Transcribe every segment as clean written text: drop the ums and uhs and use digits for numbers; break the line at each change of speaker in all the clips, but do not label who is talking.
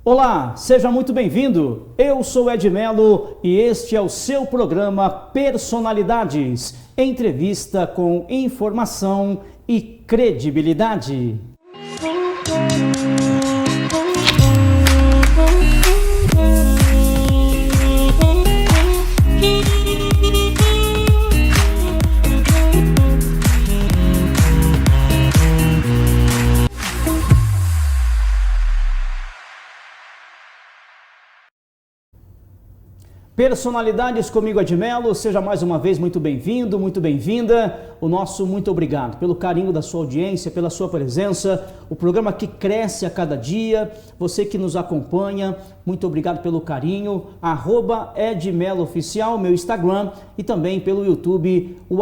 Olá, seja muito bem-vindo. Eu sou Ed Melo e este é o seu programa Personalidades, entrevista com informação e credibilidade. Personalidades comigo, Ed Melo, seja mais uma vez muito bem-vindo, muito bem-vinda. O nosso muito obrigado pelo carinho da sua audiência, pela sua presença. O programa que cresce a cada dia, você que nos acompanha, muito obrigado pelo carinho. @EdMeloOficial, meu Instagram, e também pelo YouTube, o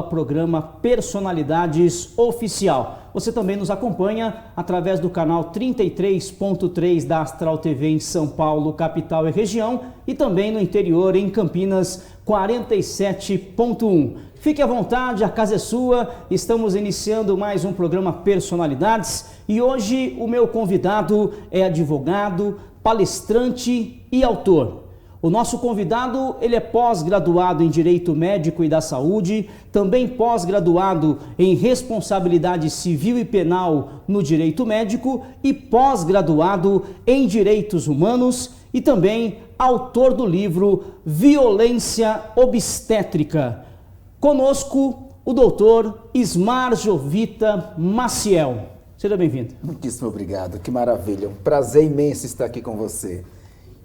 @programa Personalidades Oficial. Você também nos acompanha através do canal 33.3 da Astral TV em São Paulo, capital e região, e também no interior em Campinas, 47.1. Fique à vontade, a casa é sua. Estamos iniciando mais um programa Personalidades e hoje o meu convidado é advogado, palestrante e autor. O nosso convidado, ele é pós-graduado em Direito Médico e da Saúde, também pós-graduado em Responsabilidade Civil e Penal no Direito Médico e pós-graduado em Direitos Humanos e também autor do livro Violência Obstétrica. Conosco, o doutor Ismar Jovita Maciel. Seja bem-vindo.
Muitíssimo obrigado, que maravilha. Um prazer imenso estar aqui com você.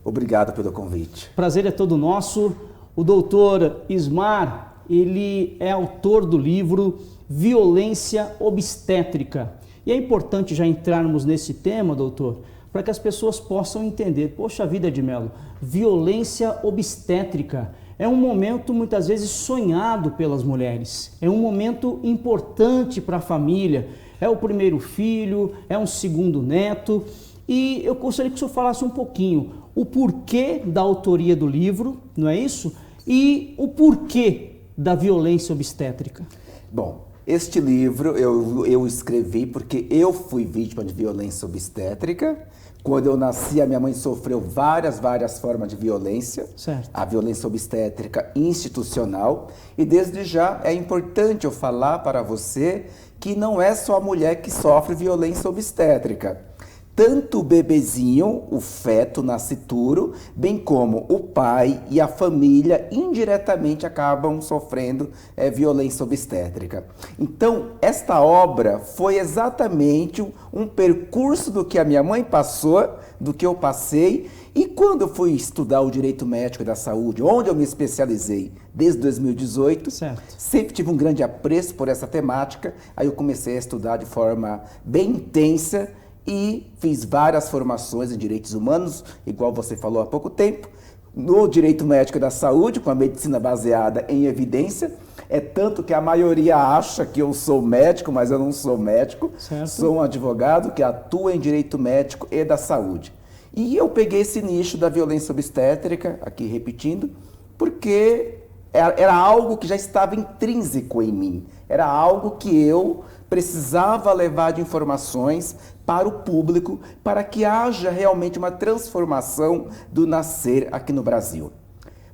Obrigado pelo convite.
Prazer é todo nosso. O doutor Ismar, ele é autor do livro Violência Obstétrica. E é importante já entrarmos nesse tema, doutor, para que as pessoas possam entender. Poxa vida, Ed Melo, violência obstétrica é um momento muitas vezes sonhado pelas mulheres. É um momento importante para a família. É o primeiro filho, é um segundo neto. E eu gostaria que o senhor falasse um pouquinho o porquê da autoria do livro, não é isso? E o porquê da violência obstétrica.
Bom, este livro eu escrevi porque eu fui vítima de violência obstétrica. Quando eu nasci, a minha mãe sofreu várias formas de violência.
Certo.
A violência obstétrica institucional. E desde já é importante eu falar para você que não é só a mulher que sofre violência obstétrica. Tanto o bebezinho, o feto nascituro, bem como o pai e a família indiretamente acabam sofrendo violência obstétrica. Então, esta obra foi exatamente um percurso do que a minha mãe passou, do que eu passei, e quando eu fui estudar o Direito Médico e da Saúde, onde eu me especializei desde 2018,
certo,
sempre tive um grande apreço por essa temática, aí eu comecei a estudar de forma bem intensa, e fiz várias formações em direitos humanos, igual você falou há pouco tempo, no direito médico da saúde, com a medicina baseada em evidência. É tanto que a maioria acha que eu sou médico, mas eu não sou médico.
Certo.
Sou um advogado que atua em direito médico e da saúde. E eu peguei esse nicho da violência obstétrica, aqui repetindo, porque era algo que já estava intrínseco em mim. Era algo que eu precisava levar de informações para o público, para que haja realmente uma transformação do nascer aqui no Brasil.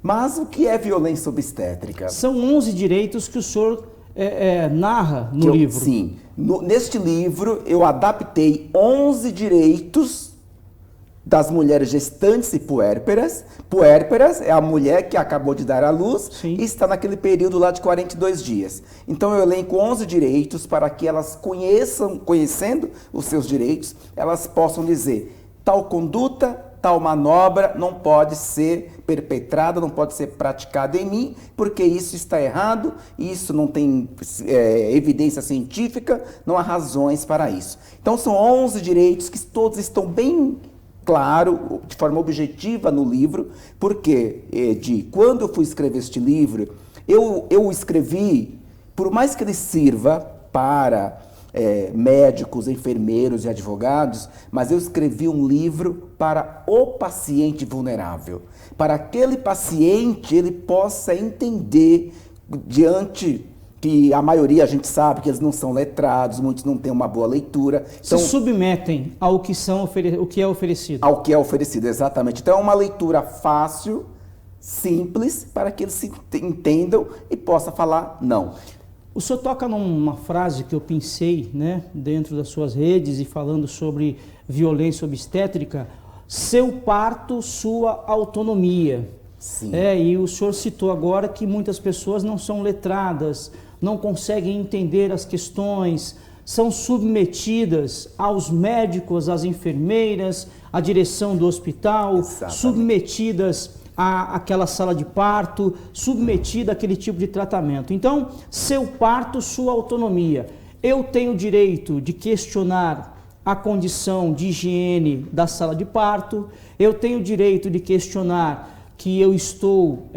Mas o que é violência obstétrica?
São 11 direitos que o senhor narra no livro.
Sim. Neste livro, eu adaptei 11 direitos das mulheres gestantes e puérperas. Puérperas é a mulher que acabou de dar à luz.
Sim.
E está naquele período lá de 42 dias. Então eu elenco 11 direitos para que elas conhecendo os seus direitos, elas possam dizer: tal conduta, tal manobra não pode ser perpetrada, não pode ser praticada em mim, porque isso está errado, isso não tem evidência científica, não há razões para isso. Então são 11 direitos que todos estão bem claro, de forma objetiva no livro, porque quando eu fui escrever este livro, eu escrevi, por mais que ele sirva para médicos, enfermeiros e advogados, mas eu escrevi um livro para o paciente vulnerável, para aquele paciente ele possa entender diante que a maioria a gente sabe que eles não são letrados, muitos não têm uma boa leitura. Então,
se submetem ao que, o que é oferecido.
Ao que é oferecido, exatamente. Então é uma leitura fácil, simples, para que eles se entendam e possam falar não.
O senhor toca numa frase que eu pensei, né, dentro das suas redes e falando sobre violência obstétrica, seu parto, sua autonomia.
Sim.
E o senhor citou agora que muitas pessoas não são letradas, não conseguem entender as questões, são submetidas aos médicos, às enfermeiras, à direção do hospital,
Exatamente.
Submetidas àquela sala de parto, submetida àquele tipo de tratamento. Então, seu parto, sua autonomia. Eu tenho o direito de questionar a condição de higiene da sala de parto, eu tenho o direito de questionar que eu estou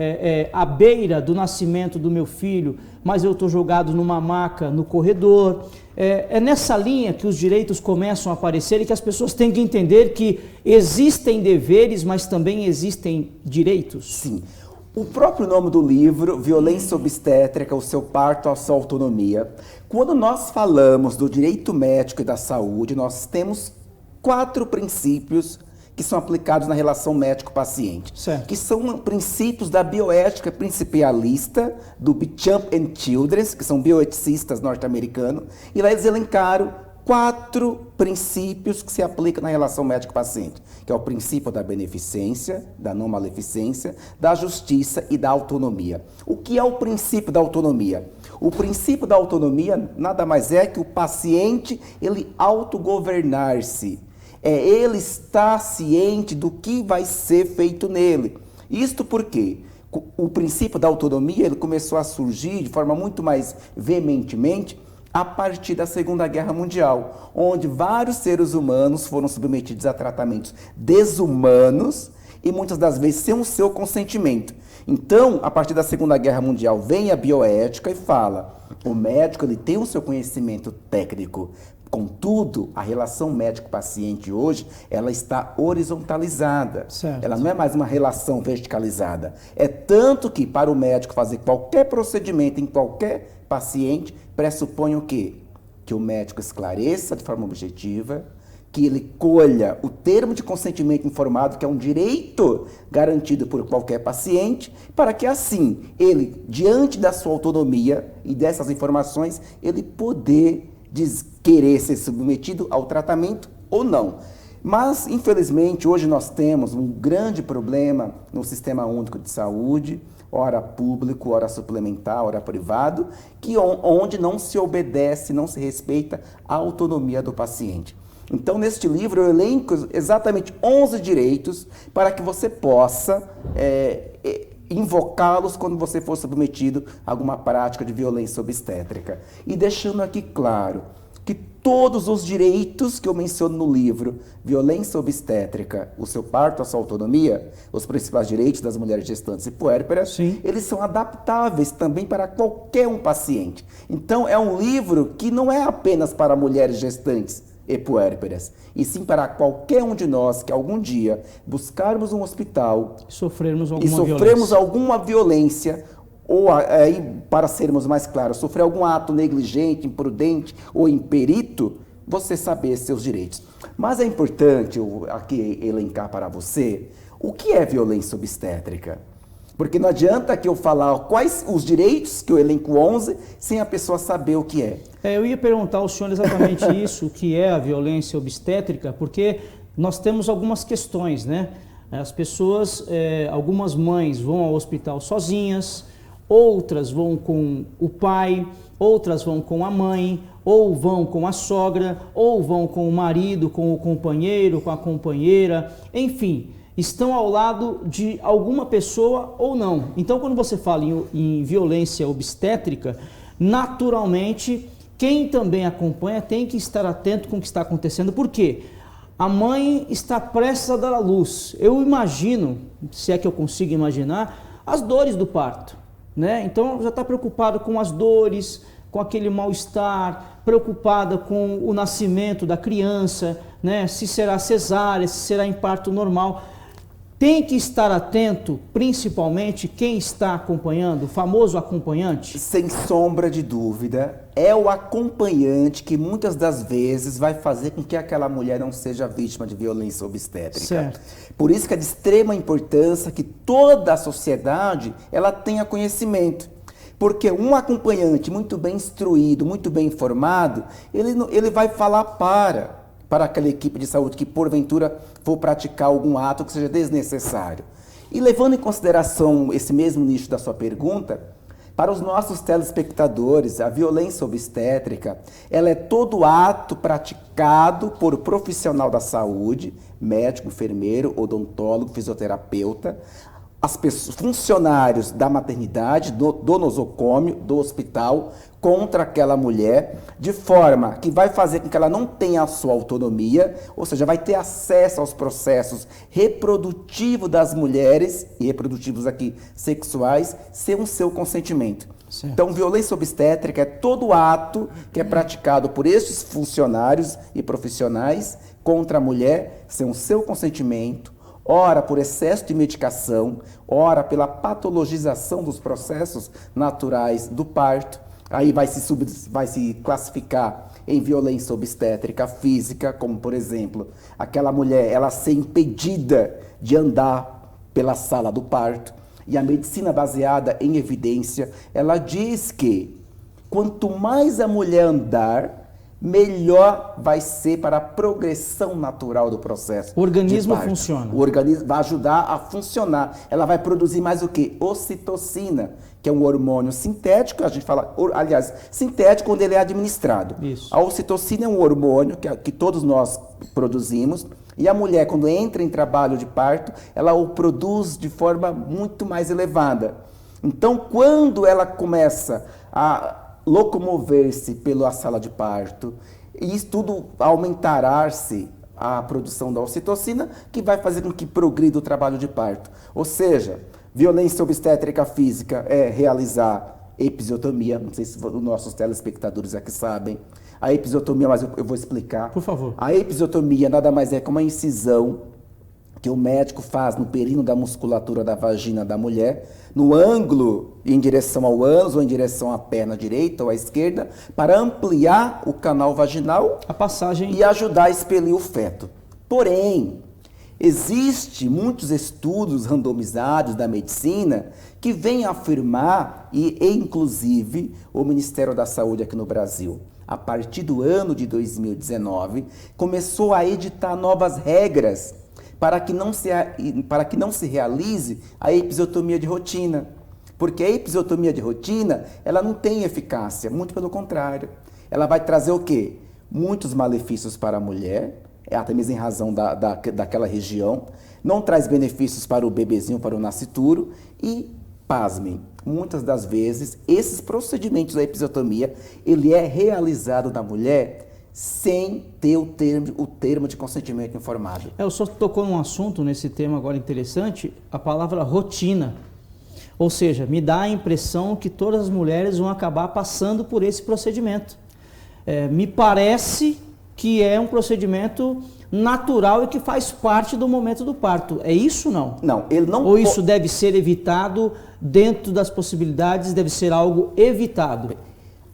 à beira do nascimento do meu filho, mas eu estou jogado numa maca no corredor. É nessa linha que os direitos começam a aparecer e que as pessoas têm que entender que existem deveres, mas também existem direitos.
Sim. O próprio nome do livro, Violência Obstétrica, o seu parto, a sua autonomia. Quando nós falamos do direito médico e da saúde, nós temos 4 princípios que são aplicados na relação médico-paciente, que são princípios da bioética principialista, do Beauchamp and Childress, que são bioeticistas norte-americanos, e lá eles elencaram 4 princípios que se aplicam na relação médico-paciente, que é o princípio da beneficência, da não maleficência, da justiça e da autonomia. O que é o princípio da autonomia? O princípio da autonomia nada mais é que o paciente ele autogovernar-se. Ele está ciente do que vai ser feito nele. Isto porque o princípio da autonomia ele começou a surgir de forma muito mais veementemente a partir da Segunda Guerra Mundial, onde vários seres humanos foram submetidos a tratamentos desumanos e muitas das vezes sem o seu consentimento. Então, a partir da Segunda Guerra Mundial, vem a bioética e fala, o médico ele tem o seu conhecimento técnico. Contudo, a relação médico-paciente hoje, ela está horizontalizada.
Certo.
Ela não é mais uma relação verticalizada. É tanto que, para o médico fazer qualquer procedimento em qualquer paciente, pressupõe o quê? Que o médico esclareça de forma objetiva, que ele colha o termo de consentimento informado, que é um direito garantido por qualquer paciente, para que assim, ele, diante da sua autonomia e dessas informações, ele poder querer ser submetido ao tratamento ou não. Mas, infelizmente, hoje nós temos um grande problema no Sistema Único de Saúde, ora público, ora suplementar, ora privado, onde não se obedece, não se respeita a autonomia do paciente. Então, neste livro, eu elenco exatamente 11 direitos para que você possa invocá-los quando você for submetido a alguma prática de violência obstétrica. E deixando aqui claro que todos os direitos que eu menciono no livro, violência obstétrica, o seu parto, a sua autonomia, os principais direitos das mulheres gestantes e puérperas,
Sim.
Eles são adaptáveis também para qualquer um paciente. Então, é um livro que não é apenas para mulheres gestantes e puérperas, e sim para qualquer um de nós que algum dia buscarmos um hospital
e sofrermos
alguma violência, ou aí, para sermos mais claros, sofrer algum ato negligente, imprudente ou imperito, você saber seus direitos. Mas é importante eu aqui elencar para você o que é violência obstétrica. Porque não adianta que eu falar quais os direitos, que eu elenco 11, sem a pessoa saber o que é.
Eu ia perguntar ao senhor exatamente isso, o que é a violência obstétrica, porque nós temos algumas questões, né? As pessoas, algumas mães vão ao hospital sozinhas, outras vão com o pai, outras vão com a mãe, ou vão com a sogra, ou vão com o marido, com o companheiro, com a companheira, enfim, estão ao lado de alguma pessoa ou não. Então, quando você fala em violência obstétrica, naturalmente, quem também acompanha tem que estar atento com o que está acontecendo. Por quê? A mãe está prestes a dar à luz. Eu imagino, se é que eu consigo imaginar, as dores do parto, né? Então, já está preocupado com as dores, com aquele mal-estar, preocupada com o nascimento da criança, né? Se será cesárea, se será em parto normal. Tem que estar atento, principalmente quem está acompanhando, o famoso acompanhante?
Sem sombra de dúvida, é o acompanhante que muitas das vezes vai fazer com que aquela mulher não seja vítima de violência obstétrica.
Certo.
Por isso que é de extrema importância que toda a sociedade ela tenha conhecimento. Porque um acompanhante muito bem instruído, muito bem informado, ele vai falar para aquela equipe de saúde que porventura for praticar algum ato que seja desnecessário. E levando em consideração esse mesmo nicho da sua pergunta, para os nossos telespectadores, a violência obstétrica, ela é todo ato praticado por profissional da saúde, médico, enfermeiro, odontólogo, fisioterapeuta, funcionários da maternidade, do nosocômio, do hospital, contra aquela mulher, de forma que vai fazer com que ela não tenha a sua autonomia, ou seja, vai ter acesso aos processos reprodutivos das mulheres, e reprodutivos aqui sexuais, sem o seu consentimento.
Certo.
Então, violência obstétrica é todo ato que é praticado por esses funcionários e profissionais contra a mulher, sem o seu consentimento, ora por excesso de medicação, ora pela patologização dos processos naturais do parto. Aí vai se classificar em violência obstétrica física, como por exemplo, aquela mulher ela ser impedida de andar pela sala do parto. E a medicina baseada em evidência, ela diz que quanto mais a mulher andar, melhor vai ser para a progressão natural do processo.
O organismo
de parto.
funciona.
O organismo vai ajudar a funcionar. Ela vai produzir mais o quê? Ocitocina, que é um hormônio sintético, a gente fala, aliás, sintético quando ele é administrado.
Isso.
A ocitocina é um hormônio que todos nós produzimos, e a mulher, quando entra em trabalho de parto, ela o produz de forma muito mais elevada. Então, quando ela começa a locomover-se pela sala de parto, e isso tudo aumentará-se a produção da ocitocina, que vai fazer com que progrida o trabalho de parto. Ou seja, violência obstétrica física é realizar episiotomia, não sei se os nossos telespectadores aqui sabem, a episiotomia, mas eu vou explicar.
Por favor.
A episiotomia nada mais é que uma incisão que o médico faz no períneo da musculatura da vagina da mulher, no ângulo em direção ao ânus ou em direção à perna direita ou à esquerda, para ampliar o canal vaginal
A passagem...
e ajudar a expelir o feto. Porém, existem muitos estudos randomizados da medicina que vêm afirmar, e inclusive o Ministério da Saúde aqui no Brasil, a partir do ano de 2019, começou a editar novas regras para que não se realize a episiotomia de rotina. Porque a episiotomia de rotina, ela não tem eficácia, muito pelo contrário. Ela vai trazer o quê? Muitos malefícios para a mulher, até mesmo em razão daquela região, não traz benefícios para o bebezinho, para o nascituro, e, pasmem, muitas das vezes, esses procedimentos da episiotomia, ele é realizado na mulher sem ter o termo de consentimento informado.
O senhor tocou num assunto, nesse tema agora interessante, a palavra rotina. Ou seja, me dá a impressão que todas as mulheres vão acabar passando por esse procedimento. Me parece que é um procedimento natural e que faz parte do momento do parto. É isso ou não?
Não, ele não...
Ou isso deve ser evitado dentro das possibilidades, deve ser algo evitado?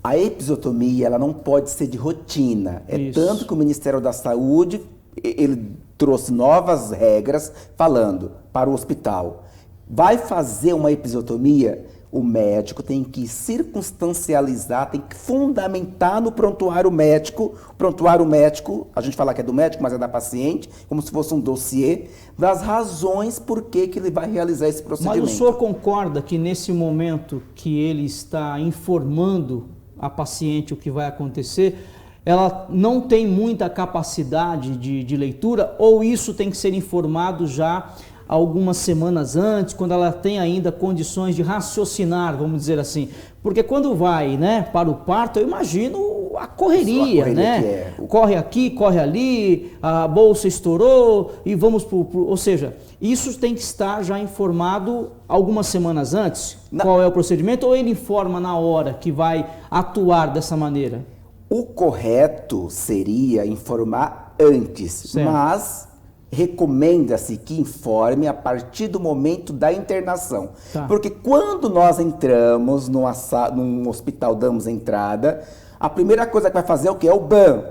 A episiotomia, ela não pode ser de rotina. Tanto que o Ministério da Saúde, ele trouxe novas regras falando para o hospital. Vai fazer uma episiotomia, o médico tem que circunstancializar, tem que fundamentar no prontuário médico. O prontuário médico, a gente fala que é do médico, mas é da paciente, como se fosse um dossiê, das razões por que ele vai realizar esse procedimento.
Mas o senhor concorda que nesse momento que ele está informando a paciente o que vai acontecer, ela não tem muita capacidade de leitura, ou isso tem que ser informado já algumas semanas antes, quando ela tem ainda condições de raciocinar, vamos dizer assim? Porque quando vai, né, para o parto, eu imagino a correria, né? Corre aqui, corre ali, a bolsa estourou e vamos ou seja, isso tem que estar já informado algumas semanas antes? Qual é o procedimento, ou ele informa na hora que vai atuar dessa maneira?
O correto seria informar antes,
certo.
Mas recomenda-se que informe a partir do momento da internação.
Tá.
Porque quando nós entramos num hospital, damos entrada, a primeira coisa que vai fazer é o quê? É o BAN.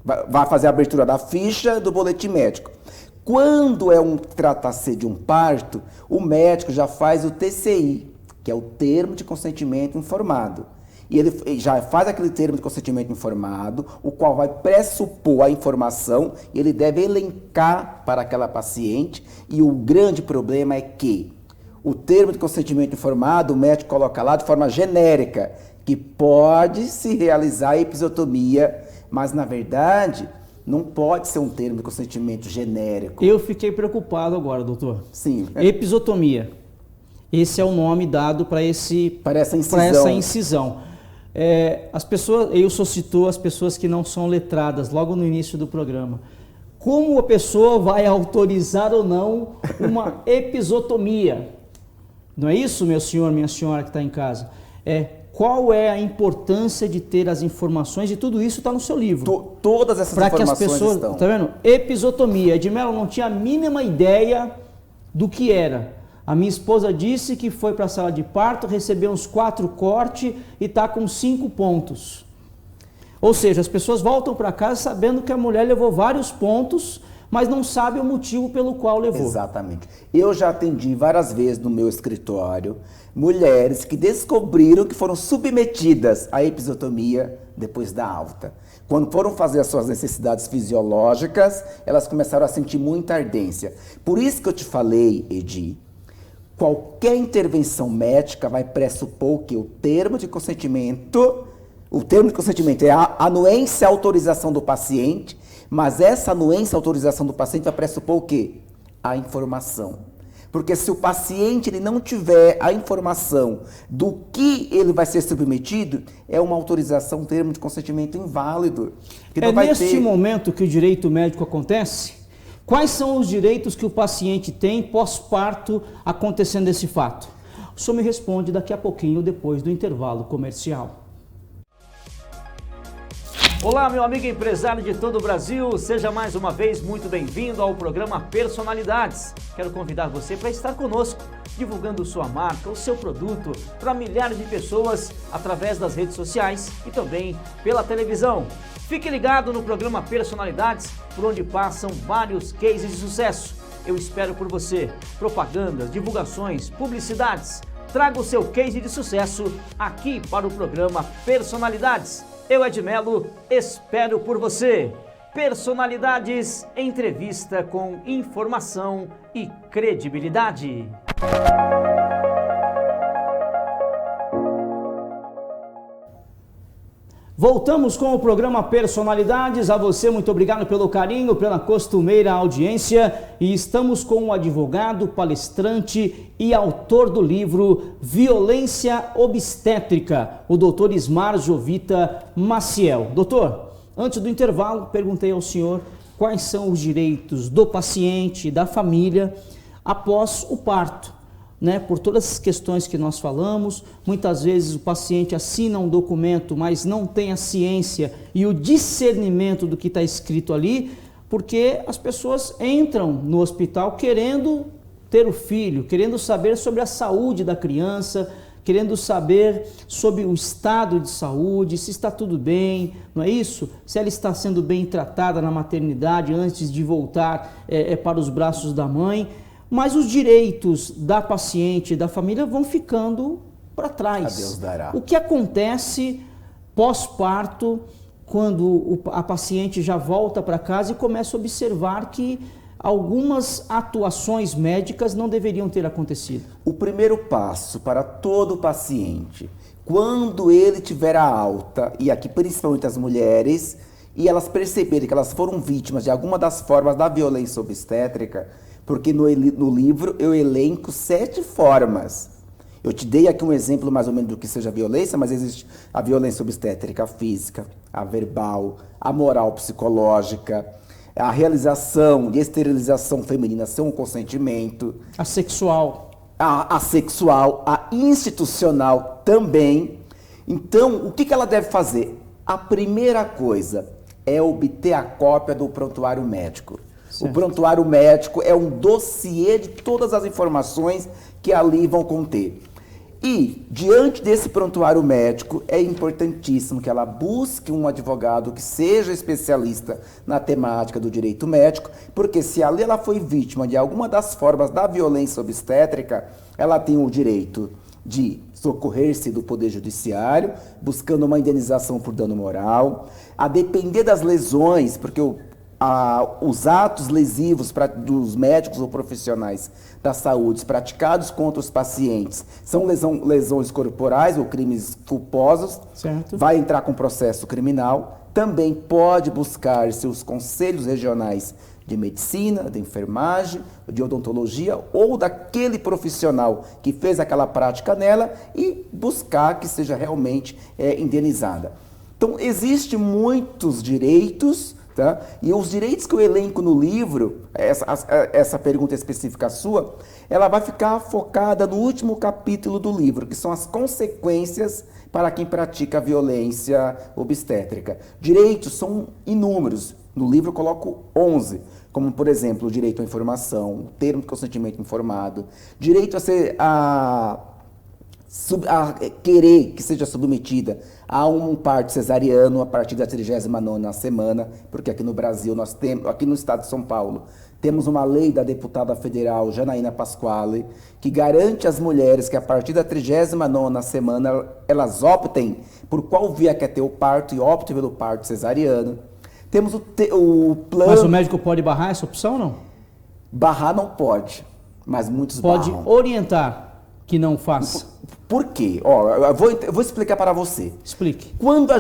Vai fazer a abertura da ficha do boletim médico. Quando trata-se de um parto, o médico já faz o TCI, que é o termo de consentimento informado. E ele já faz aquele termo de consentimento informado, o qual vai pressupor a informação, e ele deve elencar para aquela paciente. E o grande problema é que o termo de consentimento informado, o médico coloca lá de forma genérica, que pode se realizar a episiotomia, mas na verdade não pode ser um termo de consentimento genérico.
Eu fiquei preocupado agora, doutor.
Sim.
Episiotomia. Esse é o nome dado para essa incisão. As pessoas, eu só citou as pessoas que não são letradas logo no início do programa. Como a pessoa vai autorizar ou não uma episiotomia? Não é isso, meu senhor, minha senhora que está em casa? Qual é a importância de ter as informações? E tudo isso está no seu livro.
Todas essas informações estão.
Tá vendo? Episiotomia. Edmelo não tinha a mínima ideia do que era. A minha esposa disse que foi para a sala de parto, recebeu uns 4 cortes e está com 5 pontos. Ou seja, as pessoas voltam para casa sabendo que a mulher levou vários pontos, mas não sabe o motivo pelo qual levou.
Exatamente. Eu já atendi várias vezes no meu escritório mulheres que descobriram que foram submetidas à episiotomia depois da alta. Quando foram fazer as suas necessidades fisiológicas, elas começaram a sentir muita ardência. Por isso que eu te falei, Edi, qualquer intervenção médica vai pressupor que o termo de consentimento é a anuência à autorização do paciente, mas essa anuência à autorização do paciente vai pressupor o quê? A informação. Porque se o paciente ele não tiver a informação do que ele vai ser submetido, é uma autorização, um termo de consentimento inválido.
Neste momento que o direito médico acontece? Quais são os direitos que o paciente tem pós-parto acontecendo esse fato? O senhor me responde daqui a pouquinho, depois do intervalo comercial. Olá, meu amigo empresário de todo o Brasil, seja mais uma vez muito bem-vindo ao programa Personalidades. Quero convidar você para estar conosco, divulgando sua marca, o seu produto, para milhares de pessoas através das redes sociais e também pela televisão. Fique ligado no programa Personalidades, por onde passam vários cases de sucesso. Eu espero por você. Propagandas, divulgações, publicidades. Traga o seu case de sucesso aqui para o programa Personalidades. Eu, Edmelo, espero por você. Personalidades, entrevista com informação e credibilidade. Voltamos com o programa Personalidades. A você, muito obrigado pelo carinho, pela costumeira audiência. E estamos com o advogado, palestrante e autor do livro Violência Obstétrica, o doutor Ismar Jovita Maciel. Doutor, antes do intervalo, perguntei ao senhor quais são os direitos do paciente e da família após o parto. Por todas as questões que nós falamos, muitas vezes o paciente assina um documento, mas não tem a ciência e o discernimento do que está escrito ali, porque as pessoas entram no hospital querendo ter o filho, querendo saber sobre a saúde da criança, querendo saber sobre o estado de saúde, se está tudo bem, não é isso? Se ela está sendo bem tratada na maternidade antes de voltar para os braços da mãe. Mas os direitos da paciente e da família vão ficando para trás.
A Deus dará.
O que acontece pós-parto, quando a paciente já volta para casa e começa a observar que algumas atuações médicas não deveriam ter acontecido?
O primeiro passo para todo paciente, quando ele tiver a alta, e aqui principalmente as mulheres, e elas perceberem que elas foram vítimas de alguma das formas da violência obstétrica, porque no livro eu elenco 7 formas. Eu te dei aqui um exemplo mais ou menos do que seja violência, mas existe a violência obstétrica física, a verbal, a moral psicológica, a realização e esterilização feminina sem um consentimento.
A sexual.
A sexual, a institucional também. Então, o que ela deve fazer? A primeira coisa é obter a cópia do prontuário médico. O prontuário médico é um dossiê de todas as informações que ali vão conter. E, diante desse prontuário médico, é importantíssimo que ela busque um advogado que seja especialista na temática do direito médico, porque se ali ela foi vítima de alguma das formas da violência obstétrica, ela tem o direito de socorrer-se do Poder Judiciário, buscando uma indenização por dano moral, a depender das lesões, porque os atos lesivos dos médicos ou profissionais da saúde praticados contra os pacientes são lesões corporais ou crimes culposos,
certo.
Vai entrar com processo criminal, também pode buscar seus conselhos regionais de medicina, de enfermagem, de odontologia ou daquele profissional que fez aquela prática nela e buscar que seja realmente indenizada. Então, existem muitos direitos. Tá? E os direitos que eu elenco no livro, essa pergunta específica sua, ela vai ficar focada no último capítulo do livro, que são as consequências para quem pratica violência obstétrica. Direitos são inúmeros. No livro eu coloco 11, como, por exemplo, o direito à informação, o termo de consentimento informado, direito a querer que seja submetida a um parto cesariano a partir da 39ª semana, porque aqui no Brasil, aqui no estado de São Paulo, temos uma lei da deputada federal Janaína Pasquale, que garante às mulheres que a partir da 39ª semana elas optem por qual via quer ter o parto e optem pelo parto cesariano. Temos o plano...
Mas o médico pode barrar essa opção ou não?
Barrar não pode, mas muitos
pode
barram.
Orientar que não faça.
Por quê? Eu vou explicar para você.
Explique.
Quando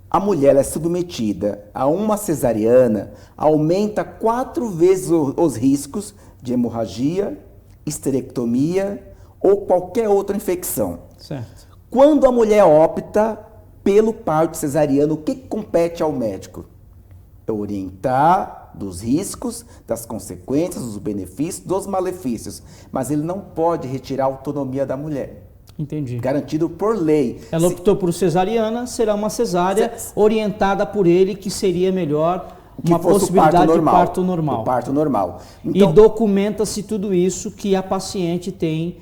a mulher é submetida a uma cesariana, aumenta 4 vezes os riscos de hemorragia, esterectomia ou qualquer outra infecção.
Certo.
Quando a mulher opta pelo parto cesariano, o que compete ao médico? É orientar dos riscos, das consequências, dos benefícios, dos malefícios. Mas ele não pode retirar a autonomia da mulher.
Entendi.
Garantido por lei.
Ela optou por cesariana, será uma cesárea orientada por ele, que seria melhor uma possibilidade de parto normal.
O parto normal. Então,
e documenta-se tudo isso, que a paciente tem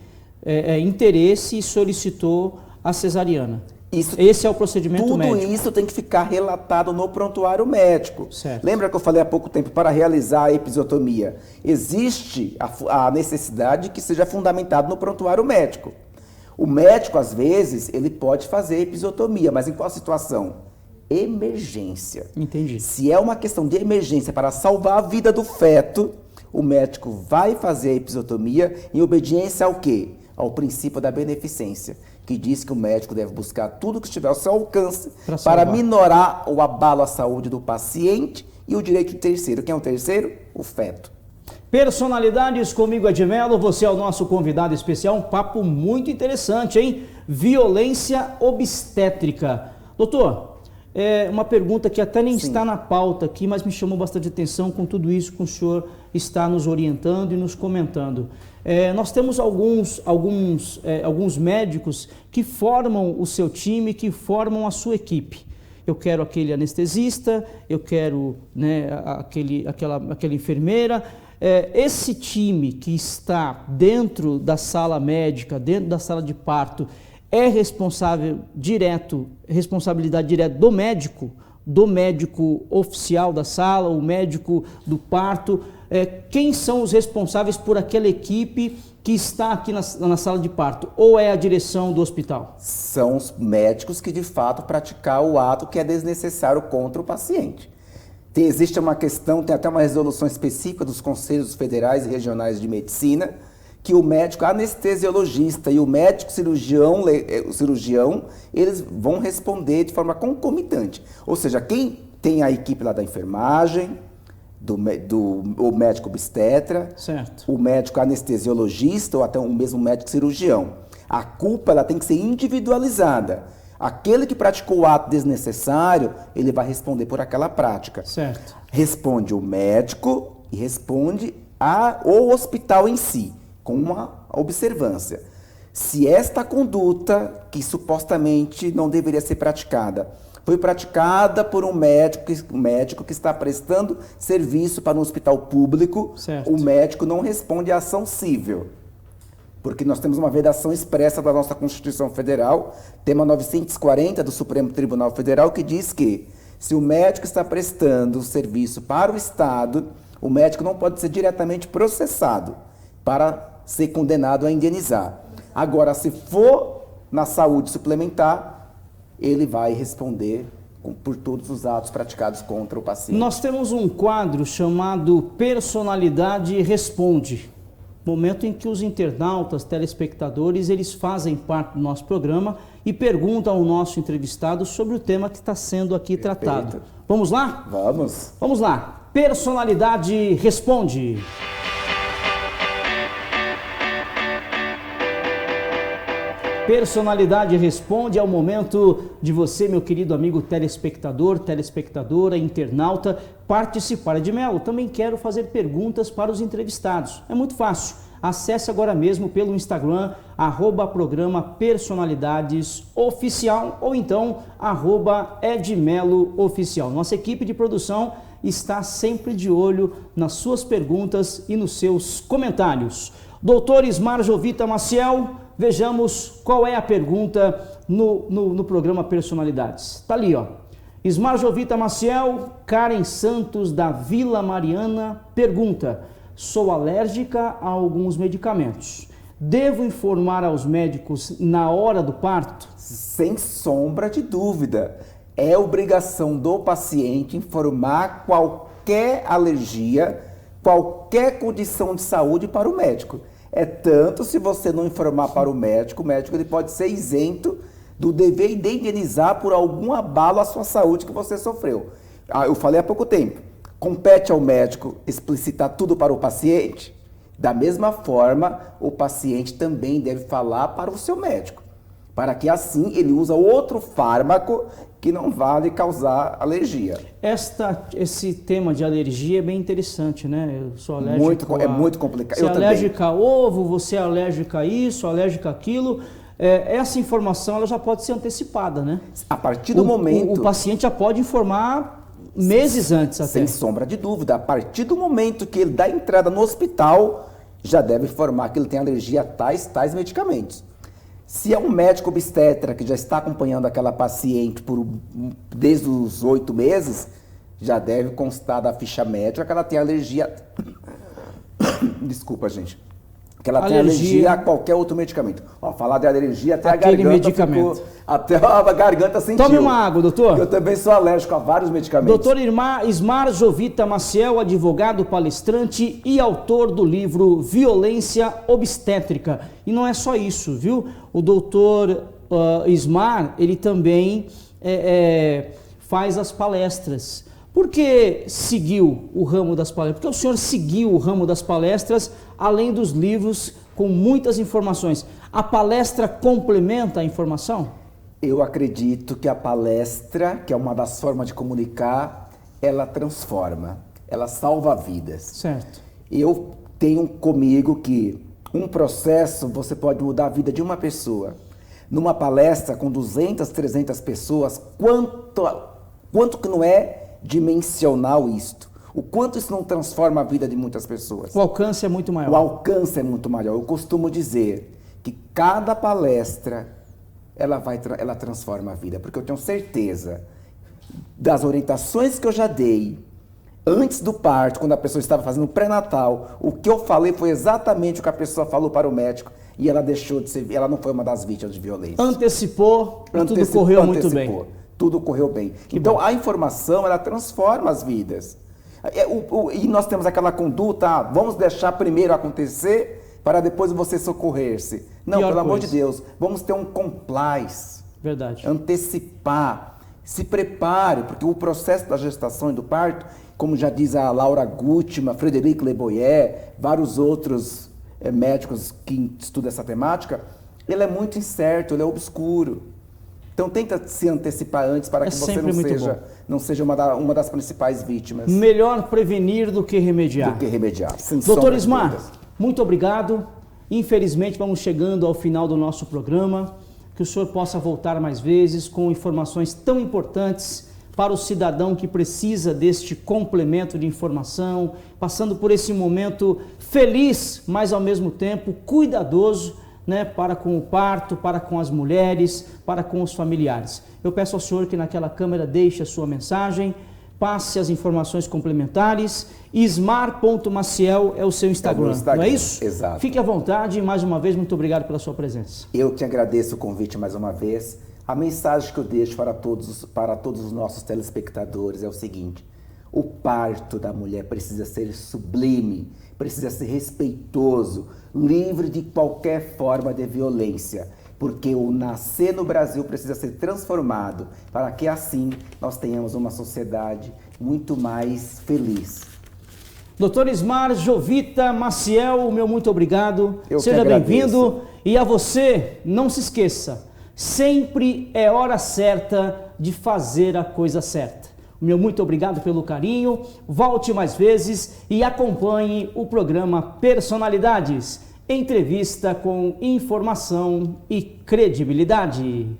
interesse e solicitou a cesariana. Esse é o procedimento médico.
Tudo isso tem que ficar relatado no prontuário médico.
Certo.
Lembra que eu falei há pouco tempo, para realizar a episiotomia, existe a necessidade que seja fundamentado no prontuário médico. O médico, às vezes, ele pode fazer episiotomia, mas em qual situação? Emergência.
Entendi.
Se é uma questão de emergência para salvar a vida do feto, o médico vai fazer a episiotomia em obediência ao quê? Ao princípio da beneficência, que diz que o médico deve buscar tudo que estiver ao seu alcance para minorar o abalo à saúde do paciente e o direito do terceiro. Quem é o terceiro? O feto.
Personalidades comigo, Edmelo, você é o nosso convidado especial, um papo muito interessante, hein? Violência obstétrica. Doutor, uma pergunta que até nem está na pauta aqui, mas me chamou bastante atenção com tudo isso que o senhor está nos orientando e nos comentando. Nós temos alguns médicos que formam o seu time, que formam a sua equipe. Eu quero aquele anestesista, eu quero, né, aquela enfermeira. Esse time que está dentro da sala médica, dentro da sala de parto, é responsabilidade direta do médico oficial da sala, o médico do parto. Quem são os responsáveis por aquela equipe que está aqui na sala de parto? Ou é a direção do hospital?
São os médicos que, de fato, praticam o ato que é desnecessário contra o paciente. Existe uma questão, tem até uma resolução específica dos conselhos federais e regionais de medicina, que o médico anestesiologista e o médico cirurgião, eles vão responder de forma concomitante. Ou seja, quem tem a equipe lá da enfermagem, o médico obstetra,
certo,
o médico anestesiologista ou até o mesmo médico cirurgião. A culpa ela tem que ser individualizada. Aquele que praticou o ato desnecessário, ele vai responder por aquela prática.
Certo.
Responde o médico e responde o hospital em si, com uma observância. Se esta conduta, que supostamente não deveria ser praticada, foi praticada por um médico que está prestando serviço para um hospital público,
certo.
O médico não responde à ação civil. Porque nós temos uma vedação expressa da nossa Constituição Federal, tema 940 do Supremo Tribunal Federal, que diz que se o médico está prestando serviço para o Estado, o médico não pode ser diretamente processado para ser condenado a indenizar. Agora, se for na saúde suplementar, ele vai responder por todos os atos praticados contra o paciente.
Nós temos um quadro chamado Personalidade Responde. Momento em que os internautas, telespectadores, eles fazem parte do nosso programa e perguntam ao nosso entrevistado sobre o tema que está sendo aqui tratado. Vamos lá?
Vamos.
Vamos lá. Personalidade Responde. Personalidade Responde é o momento de você, meu querido amigo telespectador, telespectadora, internauta, participar. Edmelo, também quero fazer perguntas para os entrevistados. É muito fácil. Acesse agora mesmo pelo Instagram, @programa Personalidades Oficial ou então @Edmelo Oficial. Nossa equipe de produção está sempre de olho nas suas perguntas e nos seus comentários. Doutor Ismar Jovita Maciel, vejamos qual é a pergunta no programa Personalidades. Está ali, ó. Ismar Jovita Maciel, Karen Santos, da Vila Mariana, pergunta: sou alérgica a alguns medicamentos. Devo informar aos médicos na hora do parto?
Sem sombra de dúvida. É obrigação do paciente informar qualquer alergia, qualquer condição de saúde para o médico. É tanto, se você não informar para o médico ele pode ser isento do dever de indenizar por algum abalo à sua saúde que você sofreu. Eu falei há pouco tempo, compete ao médico explicitar tudo para o paciente. Da mesma forma, o paciente também deve falar para o seu médico, para que assim ele use outro fármaco que não vá lhe causar alergia.
Esse tema de alergia é bem interessante, né? Eu sou alérgico
é muito complicado.
Você é alérgica a ovo, você é alérgica a isso, alérgica a aquilo. Essa informação ela já pode ser antecipada, né?
A partir do momento...
O paciente já pode informar meses antes até.
Sem sombra de dúvida. A partir do momento que ele dá entrada no hospital, já deve informar que ele tem alergia a tais medicamentos. Se é um médico obstetra que já está acompanhando aquela paciente desde os 8 meses, já deve constar da ficha médica que ela tem alergia... Desculpa, gente. Que ela tem alergia a qualquer outro medicamento. Ó, falar de alergia, até
aquele
a garganta
medicamento.
Até a garganta sentiu.
Tome uma água, doutor.
Eu também sou alérgico a vários medicamentos.
Doutor Ismar Jovita Maciel, advogado, palestrante e autor do livro Violência Obstétrica. E não é só isso, viu? O doutor Ismar, ele também faz as palestras. Por que seguiu o ramo das palestras? Porque o senhor seguiu o ramo das palestras, além dos livros com muitas informações. A palestra complementa a informação?
Eu acredito que a palestra, que é uma das formas de comunicar, ela transforma, ela salva vidas.
Certo.
Eu tenho comigo que um processo você pode mudar a vida de uma pessoa. Numa palestra com 200, 300 pessoas, quanto que não é dimensional isto? O quanto isso não transforma a vida de muitas pessoas?
O alcance é muito maior.
O alcance é muito maior. Eu costumo dizer que cada palestra, ela transforma a vida, porque eu tenho certeza das orientações que eu já dei antes do parto, quando a pessoa estava fazendo pré-natal, o que eu falei foi exatamente o que a pessoa falou para o médico e ela deixou de ser, ela não foi uma das vítimas de violência.
Antecipou e tudo correu muito bem.
Tudo correu bem. Então, a informação, ela transforma as vidas. E nós temos aquela conduta, vamos deixar primeiro acontecer para depois você socorrer-se. Não, pelo amor de Deus, vamos ter um compliance.
Verdade.
Antecipar. Se prepare, porque o processo da gestação e do parto, como já diz a Laura Gutmann, Frederic Leboyer, vários outros médicos que estudam essa temática, ele é muito incerto, ele é obscuro. Então tenta se antecipar antes para que você não seja uma das principais vítimas.
Melhor prevenir do que remediar. Doutor Ismar, muito obrigado. Infelizmente vamos chegando ao final do nosso programa. que o senhor possa voltar mais vezes com informações tão importantes para o cidadão que precisa deste complemento de informação, passando por esse momento feliz, mas ao mesmo tempo cuidadoso, né, para com o parto, para com as mulheres, para com os familiares. Eu peço ao senhor que naquela câmera deixe a sua mensagem, passe as informações complementares. Ismar.maciel é o seu Instagram, não é isso?
Exato.
Fique à vontade e mais uma vez, muito obrigado pela sua presença.
Eu te agradeço o convite mais uma vez. A mensagem que eu deixo para todos os nossos telespectadores é o seguinte: o parto da mulher precisa ser sublime, precisa ser respeitoso, livre de qualquer forma de violência, porque o nascer no Brasil precisa ser transformado para que assim nós tenhamos uma sociedade muito mais feliz.
Dr. Ismar Jovita Maciel, o meu muito obrigado.
Seja
bem-vindo. E a você, não se esqueça, sempre é hora certa de fazer a coisa certa. O meu muito obrigado pelo carinho, volte mais vezes e acompanhe o programa Personalidades, entrevista com informação e credibilidade.